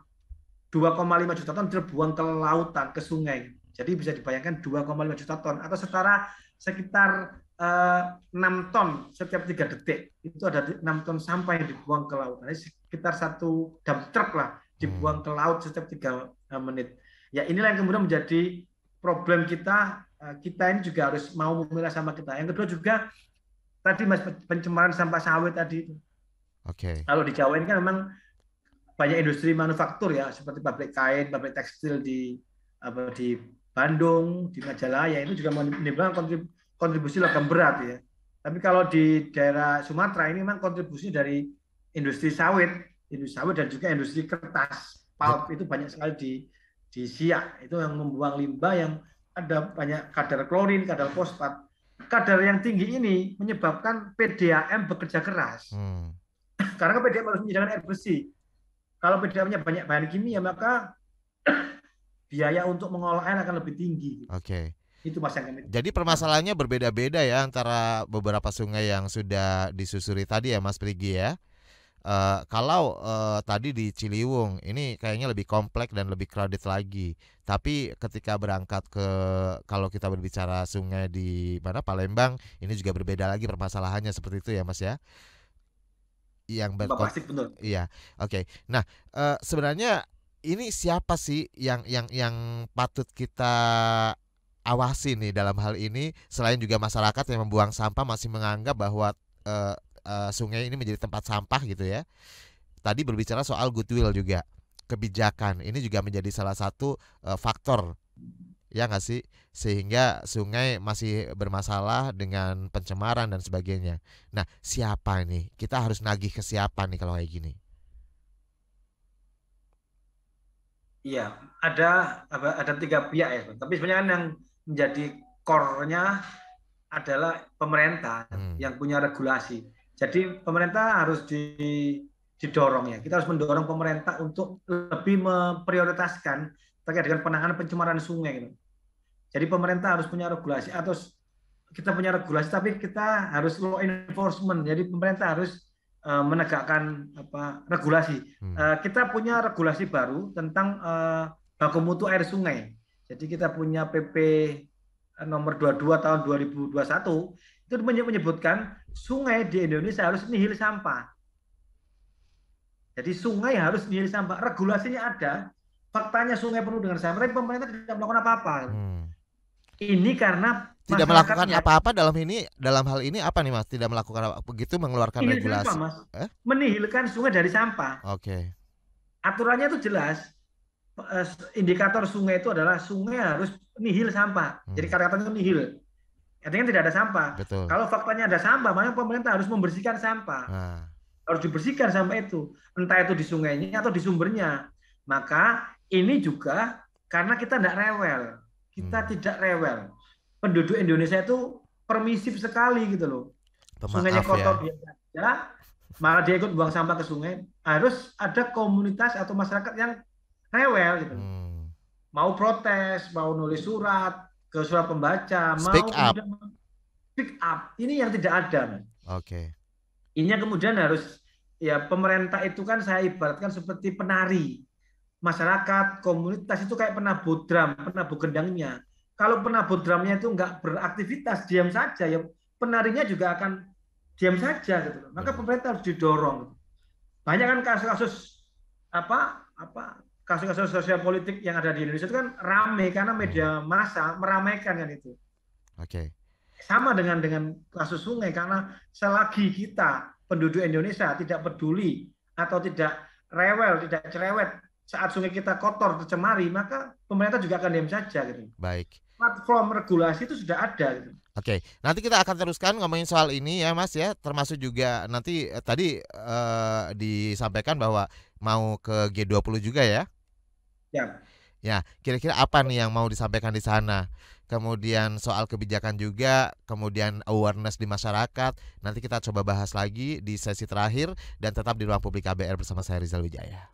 2,5 juta ton terbuang ke lautan, ke sungai. Jadi bisa dibayangkan 2,5 juta ton atau setara sekitar 6 ton setiap 3 detik. Itu ada 6 ton sampah yang dibuang ke laut. Jadi sekitar 1 dump truck lah dibuang ke laut setiap 3 menit. Ya inilah yang kemudian menjadi problem kita. Kita ini juga harus mau memilah sampah kita. Yang kedua juga tadi Mas, pencemaran sampah sawit tadi itu. Kalau di Jawa ini kan memang banyak industri manufaktur ya, seperti pabrik kain, pabrik tekstil di Bandung, di Majalaya, itu juga menimbulkan kontribusi logam berat ya. Tapi kalau di daerah Sumatera ini memang kontribusi dari industri sawit dan juga industri kertas, pulp itu banyak sekali di Siak, itu yang membuang limbah yang ada banyak kadar klorin, kadar fosfat. Kadar yang tinggi ini menyebabkan PDAM bekerja keras. Karena PDAM harus menyediakan air bersih. Kalau PDAM-nya banyak bahan kimia, maka biaya untuk mengolah air akan lebih tinggi. Itu Mas yang kami. Jadi permasalahannya berbeda-beda ya antara beberapa sungai yang sudah disusuri tadi ya Mas Prigi ya. Kalau tadi di Ciliwung ini kayaknya lebih kompleks dan lebih crowded lagi. Tapi ketika berangkat kalau kita berbicara sungai di mana Palembang, ini juga berbeda lagi permasalahannya seperti itu ya Mas ya. Yang plastik betul. Iya, Nah, sebenarnya ini siapa sih yang patut kita awasi nih dalam hal ini, selain juga masyarakat yang membuang sampah masih menganggap bahwa sungai ini menjadi tempat sampah gitu ya. Tadi berbicara soal goodwill juga, kebijakan ini juga menjadi salah satu faktor ya nggak sih, sehingga sungai masih bermasalah dengan pencemaran dan sebagainya. Nah, siapa nih? Kita harus nagih ke siapa nih kalau kayak gini? Iya, ada 3 pihak ya, tapi sebenarnya kan yang menjadi core-nya adalah pemerintah yang punya regulasi. Jadi pemerintah harus didorong ya. Kita harus mendorong pemerintah untuk lebih memprioritaskan terkait dengan penanganan pencemaran sungai gitu. Jadi pemerintah harus punya regulasi, atau kita punya regulasi tapi kita harus law enforcement. Jadi pemerintah harus menegakkan regulasi. Kita punya regulasi baru tentang baku mutu air sungai. Jadi kita punya PP nomor 22 tahun 2021 itu menyebutkan sungai di Indonesia harus nihil sampah. Jadi sungai harus nihil sampah. Regulasinya ada, faktanya sungai penuh dengan sampah, tapi pemerintah tidak melakukan apa-apa. Ini karena tidak melakukan apa-apa dalam hal ini apa nih Mas? Tidak melakukan apa begitu, mengeluarkan regulasi. Mas. Menihilkan sungai dari sampah. Aturannya itu jelas. Indikator sungai itu adalah sungai harus nihil sampah. Jadi kata-katanya nihil. Artinya tidak ada sampah. Betul. Kalau faktanya ada sampah, maka pemerintah harus membersihkan sampah. Harus dibersihkan sampah itu, entah itu di sungainya atau di sumbernya. Maka ini juga karena kita tidak rewel. Kita tidak rewel. Penduduk Indonesia itu permisif sekali gitu loh. Sungainya kotor dia saja, malah dia ikut buang sampah ke sungai. Harus ada komunitas atau masyarakat yang rewel gitu. Mau protes, mau nulis surat ke surat pembaca, speak up. Ini yang tidak ada, man. Ini yang kemudian harus ya pemerintah itu kan saya ibaratkan seperti penari. Masyarakat, komunitas itu kayak penabuh drum, penabuh gendangnya. Kalau penabuh drumnya itu nggak beraktivitas, diam saja, ya penarinya juga akan diam saja gitu. Maka Benar. pemerintah harus didorong. Banyak kan kasus-kasus kasus-kasus sosial politik yang ada di Indonesia itu kan rame karena media massa meramaikan kan itu. Oke. Sama dengan kasus sungai karena selagi kita penduduk Indonesia tidak peduli atau tidak rewel, tidak cerewet saat sungai kita kotor tercemari, maka pemerintah juga akan diam saja gitu. Baik. Platform regulasi itu sudah ada gitu. Oke, nanti kita akan teruskan ngomongin soal ini ya Mas ya, termasuk juga nanti tadi disampaikan bahwa mau ke G20 juga ya. Ya. Ya, kira-kira apa nih yang mau disampaikan di sana? Kemudian soal kebijakan juga, kemudian awareness di masyarakat. Nanti kita coba bahas lagi di sesi terakhir dan tetap di Ruang Publik KBR bersama saya Rizal Wijaya.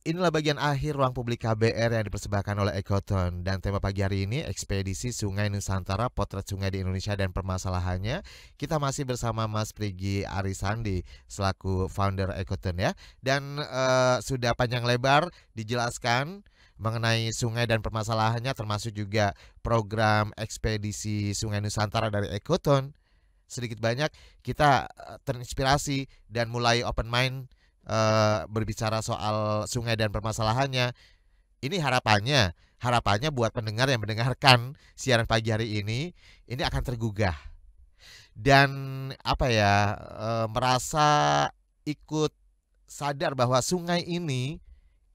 Inilah bagian akhir Ruang Publik KBR yang dipersembahkan oleh Ekoton. Dan tema pagi hari ini, ekspedisi Sungai Nusantara, potret sungai di Indonesia dan permasalahannya. Kita masih bersama Mas Prigi Arisandi selaku founder Ekoton ya. Dan sudah panjang lebar dijelaskan mengenai sungai dan permasalahannya, termasuk juga program ekspedisi Sungai Nusantara dari Ekoton. Sedikit banyak kita terinspirasi dan mulai open mind berbicara soal sungai dan permasalahannya. Ini harapannya buat pendengar yang mendengarkan siaran pagi hari ini akan tergugah dan apa ya, merasa ikut sadar bahwa sungai ini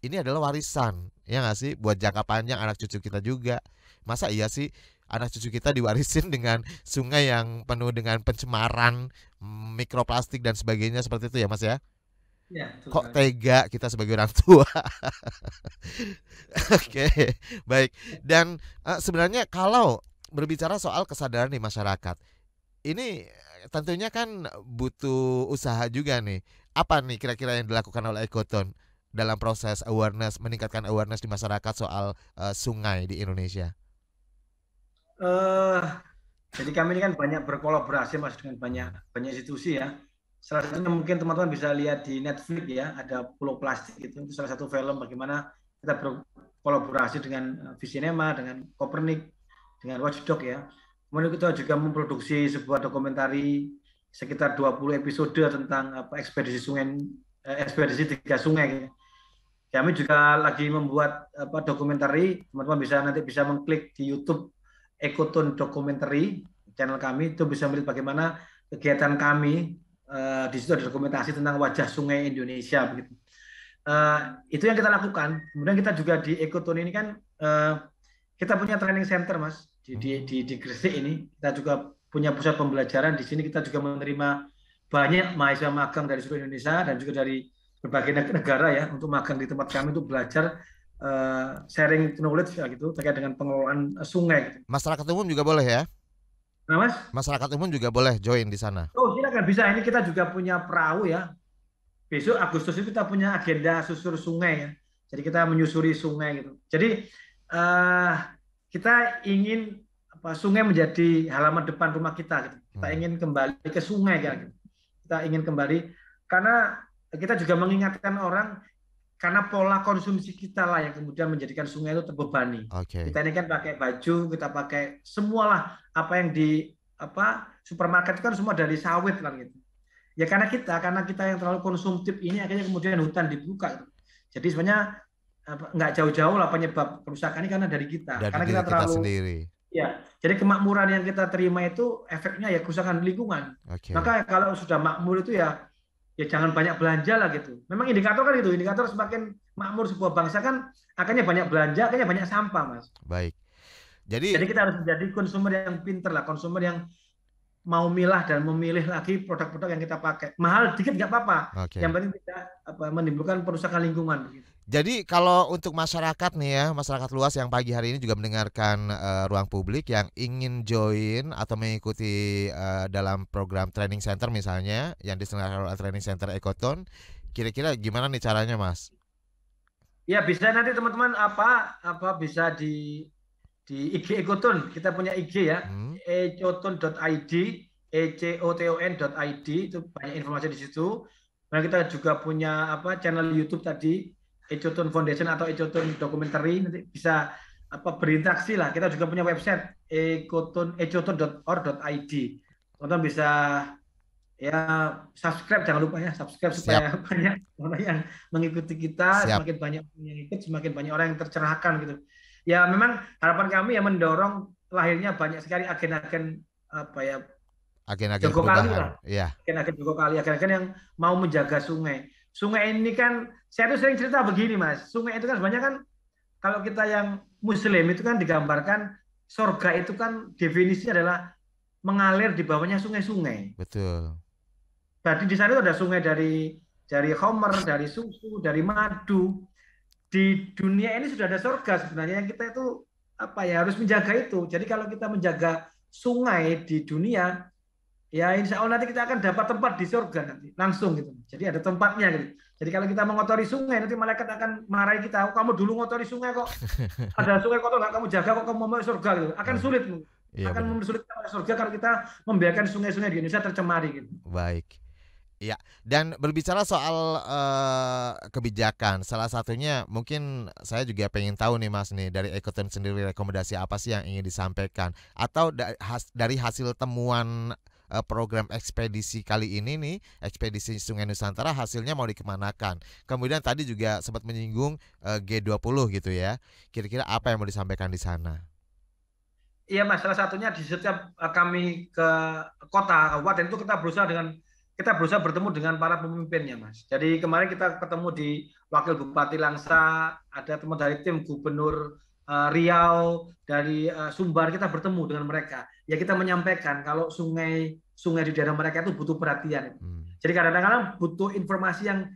adalah warisan, ya nggak sih, buat jangka panjang anak cucu kita juga. Masa iya sih anak cucu kita diwarisin dengan sungai yang penuh dengan pencemaran, mikroplastik dan sebagainya seperti itu ya Mas ya? Ya, Kok tega kita sebagai orang tua? Oke, baik. Dan sebenarnya kalau berbicara soal kesadaran di masyarakat, ini tentunya kan butuh usaha juga nih. Apa nih kira-kira yang dilakukan oleh Ekoton dalam proses awareness, meningkatkan awareness di masyarakat soal sungai di Indonesia? eh jadi kami ini kan banyak berkolaborasi Mas dengan banyak Hmm. banyak institusi ya. Salah satunya mungkin teman-teman bisa lihat di Netflix ya, ada Pulau Plastik itu salah satu film bagaimana kita berkolaborasi dengan Visinema, dengan Copernic, dengan Watchdog ya. Kemudian kita juga memproduksi sebuah dokumentari sekitar 20 episode tentang ekspedisi sungai, ekspedisi 3 sungai gitu. Kami juga lagi membuat dokumentari, teman-teman bisa nanti bisa mengklik di YouTube Ekoton Documentary channel kami, itu bisa melihat bagaimana kegiatan kami. Di situ ada dokumentasi tentang wajah sungai Indonesia begitu. Itu yang kita lakukan. Kemudian kita juga di Ekoton ini kan kita punya training center Mas di Gresik ini. Kita juga punya pusat pembelajaran di sini. Kita juga menerima banyak mahasiswa magang dari seluruh Indonesia dan juga dari berbagai negara ya untuk magang di tempat kami untuk belajar sharing knowledge ya gitu terkait dengan pengelolaan sungai. Masyarakat umum juga boleh ya? Nah, Mas? Masyarakat umum juga boleh join di sana. Oh, silakan bisa. Ini kita juga punya perahu ya. Besok Agustus itu kita punya agenda susur sungai ya. Jadi kita menyusuri sungai gitu. Jadi kita ingin sungai menjadi halaman depan rumah kita gitu. Kita ingin kembali ke sungai kan gitu. Kita ingin kembali karena kita juga mengingatkan orang karena pola konsumsi kita lah yang kemudian menjadikan sungai itu terbebani. Kita ini kan pakai baju, kita pakai semualah apa yang di supermarket itu kan semua dari sawit kan gitu. Ya karena kita yang terlalu konsumtif ini akhirnya kemudian hutan dibuka. Gitu. Jadi sebenarnya nggak jauh-jauh lah penyebab kerusakan ini karena dari kita. Dari karena diri kita terlalu sendiri. Ya, jadi kemakmuran yang kita terima itu efeknya ya kerusakan lingkungan. Maka kalau sudah makmur itu ya jangan banyak belanja lah gitu. Memang indikator kan itu, indikator semakin makmur sebuah bangsa kan akhirnya banyak belanja, akhirnya banyak sampah, Mas. Baik. Jadi kita harus menjadi konsumer yang pinter lah, konsumer yang mau milah dan memilih lagi produk-produk yang kita pakai. Mahal dikit nggak apa-apa. Oke. Yang penting tidak menimbulkan perusakan lingkungan. Jadi kalau untuk masyarakat nih ya, masyarakat luas yang pagi hari ini juga mendengarkan ruang publik yang ingin join atau mengikuti dalam program training center misalnya yang diselenggarakan oleh training center Ekoton, kira-kira gimana nih caranya, Mas? Ya bisa nanti teman-teman bisa di IG Ekoton. Kita punya IG ya, Hmm, ecoton.id, ecoton.id, itu banyak informasi di situ. Nah, kita juga punya channel YouTube tadi, Ecoton Foundation atau Ecoton Documentary, nanti bisa berinteraksi lah. Kita juga punya website ecoton.org.id. Teman-teman bisa ya subscribe, jangan lupa ya subscribe siap, supaya banyak orang yang mengikuti kita, siap. semakin banyak yang ikut, semakin banyak orang yang tercerahkan gitu. Ya memang harapan kami ya mendorong lahirnya banyak sekali agen-agen Agen-agen Jogo Kali perubahan. lah, Iya, agen-agen Jogo Kali, agen-agen yang mau menjaga sungai. Sungai ini kan, saya tuh sering cerita begini Mas, sungai itu kan sebenarnya kan kalau kita yang Muslim itu kan digambarkan sorga itu kan definisinya adalah mengalir di bawahnya sungai-sungai. betul. Berarti di sana itu ada sungai dari Homer, dari susu, dari madu. Di dunia ini sudah ada surga sebenarnya yang kita itu harus menjaga itu. Jadi kalau kita menjaga sungai di dunia, ya insya Allah nanti kita akan dapat tempat di surga nanti langsung gitu. Jadi ada tempatnya gitu. Jadi kalau kita mengotori sungai nanti malaikat akan marahi kita. Oh, kamu dulu ngotori sungai kok. Ada sungai kotor nggak kamu jaga kok kamu mau surga gitu. Akan Waduh, sulit, iya akan benar. mempersulit surga kalau kita membiarkan sungai-sungai di Indonesia tercemari gitu. Baik. Iya, dan berbicara soal kebijakan, salah satunya mungkin saya juga pengen tahu nih Mas nih dari Ekoton sendiri rekomendasi apa sih yang ingin disampaikan atau dari hasil temuan program ekspedisi kali ini nih, ekspedisi Sungai Nusantara hasilnya mau dikemanakan. Kemudian tadi juga sempat menyinggung G20 gitu ya. Kira-kira apa yang mau disampaikan di sana? Iya Mas, salah satunya di setiap kami ke kota kabupaten itu kita berusaha bertemu dengan para pemimpinnya Mas. Jadi kemarin kita ketemu di Wakil Bupati Langsa, ada teman dari tim Gubernur Riau, dari Sumbar, kita bertemu dengan mereka. Ya kita menyampaikan kalau sungai di daerah mereka itu butuh perhatian. Hmm. Jadi kadang-kadang butuh informasi yang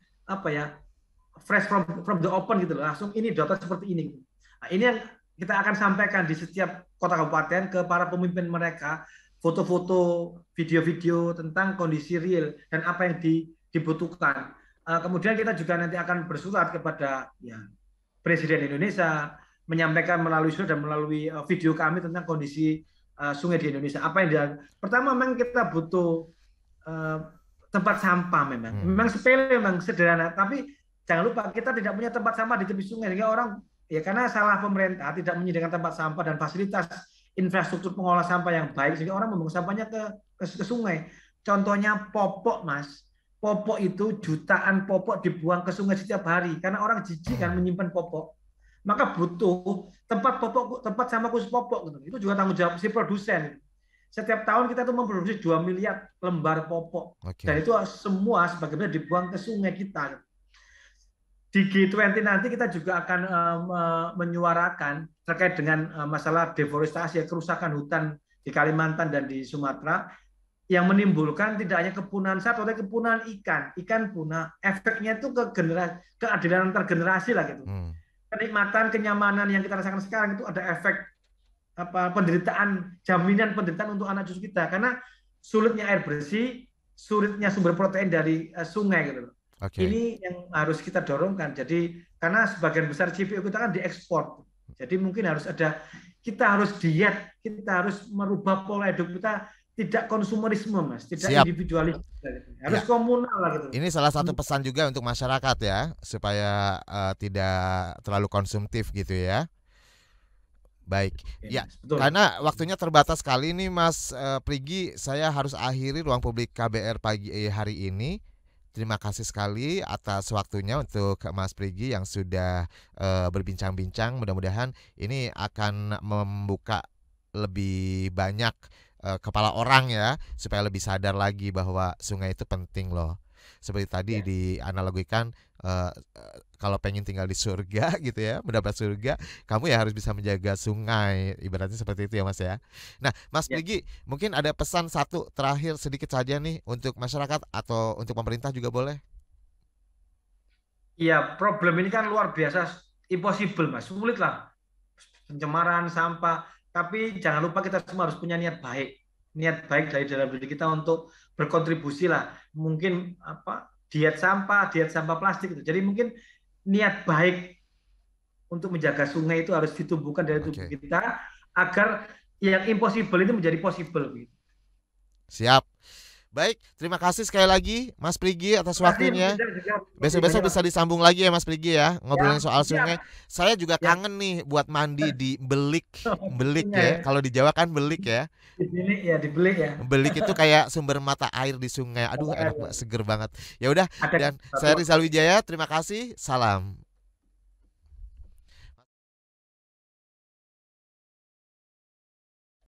fresh from the open gitu loh. Langsung ini data seperti ini. Nah, ini yang kita akan sampaikan di setiap kota kabupaten ke para pemimpin mereka, foto-foto, video-video tentang kondisi real dan apa yang dibutuhkan. Kemudian kita juga nanti akan bersurat kepada Presiden Indonesia, menyampaikan melalui surat dan melalui video kami tentang kondisi sungai di Indonesia. Pertama memang kita butuh tempat sampah memang sepele, memang sederhana, tapi jangan lupa kita tidak punya tempat sampah di tepi sungai sehingga orang karena salah pemerintah tidak menyediakan tempat sampah dan fasilitas infrastruktur pengolah sampah yang baik sehingga orang membuang sampahnya ke sungai. Contohnya popok Mas. Popok itu jutaan popok dibuang ke sungai setiap hari karena orang jijik kan menyimpan popok. Maka butuh tempat sampah khusus popok gitu. Itu juga tanggung jawab si produsen. Setiap tahun kita tuh memproduksi 2 miliar lembar popok. Dan itu semua sebagaimana dibuang ke sungai kita. Di G20 nanti kita juga akan menyuarakan terkait dengan masalah deforestasi, kerusakan hutan di Kalimantan dan di Sumatera yang menimbulkan tidak hanya kepunahan satwa, tapi kepunahan ikan. Ikan punah, efeknya itu ke keadilan antar generasi lah gitu. Kenikmatan, kenyamanan yang kita rasakan sekarang itu ada efek jaminan penderitaan untuk anak cucu kita karena sulitnya air bersih, sulitnya sumber protein dari sungai gitu. Ini yang harus kita dorongkan. Jadi karena sebagian besar CPO kita kan diekspor. Jadi mungkin kita harus diet, kita harus merubah pola hidup kita, tidak konsumerisme Mas, tidak individualis, harus komunal lah gitu. Ini salah satu pesan juga untuk masyarakat ya, supaya tidak terlalu konsumtif gitu ya. Baik, ya betul. Karena waktunya terbatas sekali nih Mas Prigi, saya harus akhiri ruang publik KBR pagi hari ini. Terima kasih sekali atas waktunya untuk Mas Prigi yang sudah berbincang-bincang. Mudah-mudahan ini akan membuka lebih banyak kepala orang ya, supaya lebih sadar lagi bahwa sungai itu penting loh. seperti tadi Ya. dianalogikan, kalau pengen tinggal di surga gitu ya, mendapat surga, kamu ya harus bisa menjaga sungai, ibaratnya seperti itu ya Mas ya. Nah, Mas Ya. Prigi, mungkin ada pesan satu terakhir sedikit saja nih untuk masyarakat atau untuk pemerintah juga boleh? Iya, problem ini kan luar biasa, impossible Mas, sulit lah. Pencemaran, sampah, tapi jangan lupa kita semua harus punya niat baik dari dalam diri kita untuk berkontribusi lah. Mungkin apa diet sampah plastik itu. Jadi mungkin niat baik untuk menjaga sungai itu harus ditumbuhkan dari tubuh Oke, kita agar yang impossible itu menjadi possible. siap. Baik, terima kasih sekali lagi Mas Prigi atas Terima kasih waktunya. juga lebih Besok-besok banyak bisa Mas. disambung lagi ya Mas Prigi ya, Ya, ngobrolin soal siap, sungai. Saya juga ya. kangen nih buat mandi di Belik. Belik Punya ya. ya, kalau di Jawa kan Belik ya. Di sini ya dibeli ya. Belik itu kayak sumber mata air di sungai. Aduh, enak banget, seger banget. Ya udah, Ada dan satu saya Rizal Wijaya, terima kasih. Salam.